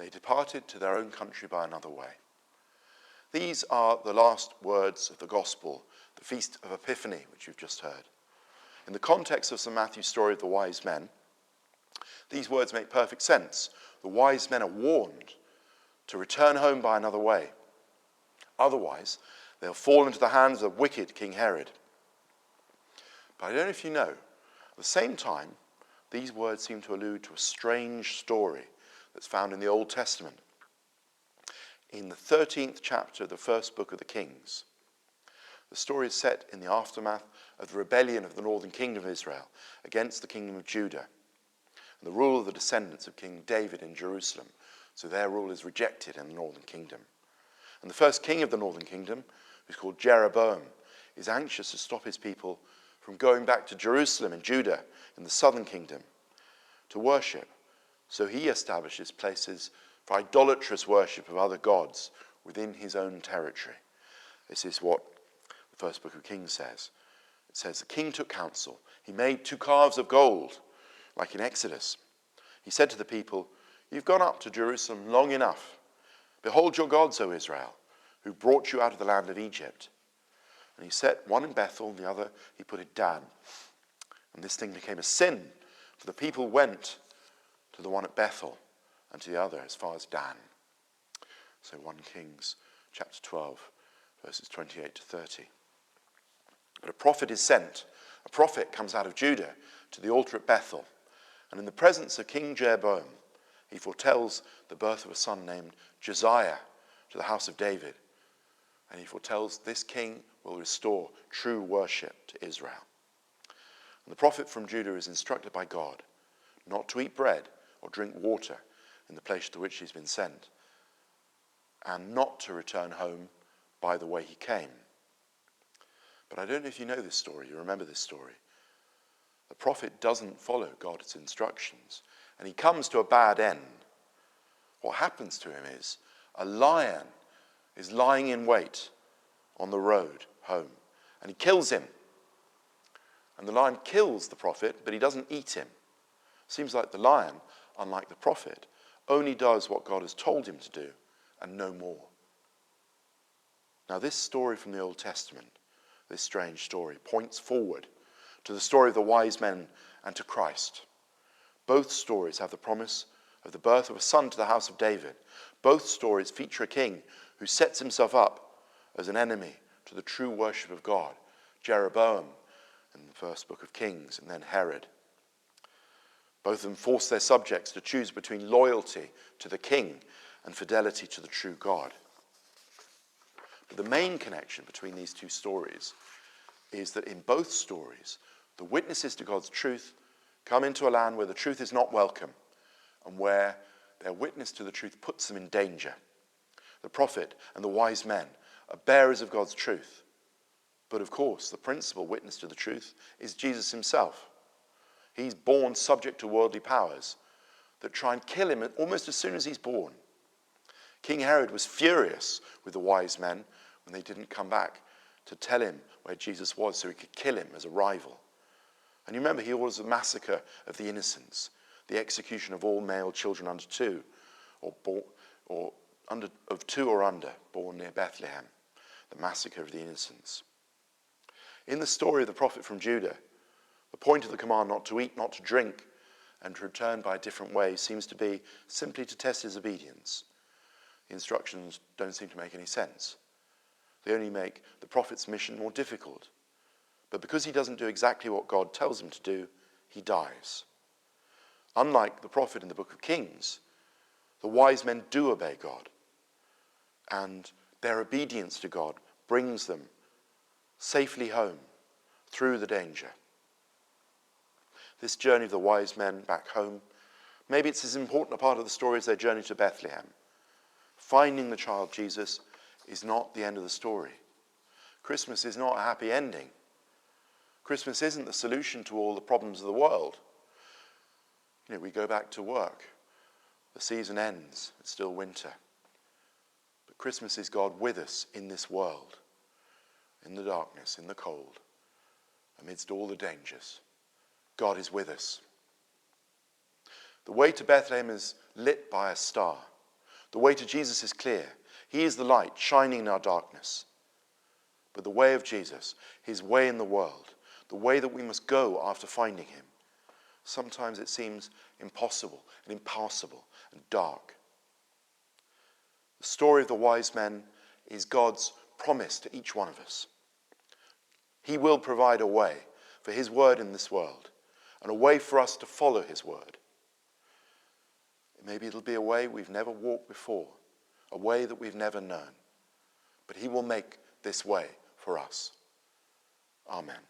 they departed to their own country by another way. These are the last words of the gospel, the Feast of Epiphany, which you've just heard. In the context of St. Matthew's story of the wise men, these words make perfect sense. The wise men are warned to return home by another way. Otherwise, they'll fall into the hands of wicked King Herod. But I don't know if you know, at the same time, these words seem to allude to a strange story that's found in the Old Testament. In the 13th chapter of the first book of the Kings, the story is set in the aftermath of the rebellion of the northern kingdom of Israel against the kingdom of Judah and the rule of the descendants of King David in Jerusalem. So their rule is rejected in the northern kingdom. And the first king of the northern kingdom, who's called Jeroboam, is anxious to stop his people from going back to Jerusalem in Judah in the southern kingdom to worship. So he establishes places for idolatrous worship of other gods within his own territory. This is what the first book of Kings says. It says, the king took counsel. He made 2 calves of gold, like in Exodus. He said to the people, you've gone up to Jerusalem long enough. Behold your gods, O Israel, who brought you out of the land of Egypt. And he set one in Bethel, and the other he put in Dan. And this thing became a sin, for the people went to the one at Bethel and to the other as far as Dan. So 1 Kings chapter 12, verses 28 to 30. But a prophet is sent. A prophet comes out of Judah to the altar at Bethel. And in the presence of King Jeroboam, he foretells the birth of a son named Josiah to the house of David. And he foretells this king will restore true worship to Israel. And the prophet from Judah is instructed by God not to eat bread or drink water in the place to which he's been sent, and not to return home by the way he came. But I don't know if you know this story, you remember this story. The prophet doesn't follow God's instructions, and he comes to a bad end. What happens to him is a lion is lying in wait on the road home, and he kills him. And the lion kills the prophet, but he doesn't eat him. Seems like the lion, unlike the prophet, only does what God has told him to do and no more. Now this story from the Old Testament, this strange story, points forward to the story of the wise men and to Christ. Both stories have the promise of the birth of a son to the house of David. Both stories feature a king who sets himself up as an enemy to the true worship of God, Jeroboam in the first book of Kings, and then Herod. Both of them force their subjects to choose between loyalty to the king and fidelity to the true God. But the main connection between these two stories is that in both stories, the witnesses to God's truth come into a land where the truth is not welcome and where their witness to the truth puts them in danger. The prophet and the wise men are bearers of God's truth. But of course, the principal witness to the truth is Jesus himself. He's born subject to worldly powers that try and kill him almost as soon as he's born. King Herod was furious with the wise men when they didn't come back to tell him where Jesus was so he could kill him as a rival. And you remember he orders the massacre of the innocents, the execution of all male children under 2 of 2 or under, born near Bethlehem, the massacre of the innocents. In the story of the prophet from Judah, the point of the command not to eat, not to drink, and to return by a different way seems to be simply to test his obedience. The instructions don't seem to make any sense. They only make the prophet's mission more difficult. But because he doesn't do exactly what God tells him to do, he dies. Unlike the prophet in the book of Kings, the wise men do obey God, and their obedience to God brings them safely home through the danger. This journey of the wise men back home, maybe it's as important a part of the story as their journey to Bethlehem. Finding the child Jesus is not the end of the story. Christmas is not a happy ending. Christmas isn't the solution to all the problems of the world. We go back to work. The season ends. It's still winter. But Christmas is God with us in this world, in the darkness, in the cold, amidst all the dangers. God is with us. The way to Bethlehem is lit by a star. The way to Jesus is clear. He is the light shining in our darkness. But the way of Jesus, his way in the world, the way that we must go after finding him, sometimes it seems impossible and impassable and dark. The story of the wise men is God's promise to each one of us. He will provide a way for his word in this world and a way for us to follow his word. Maybe it'll be a way we've never walked before, a way that we've never known. But he will make this way for us. Amen.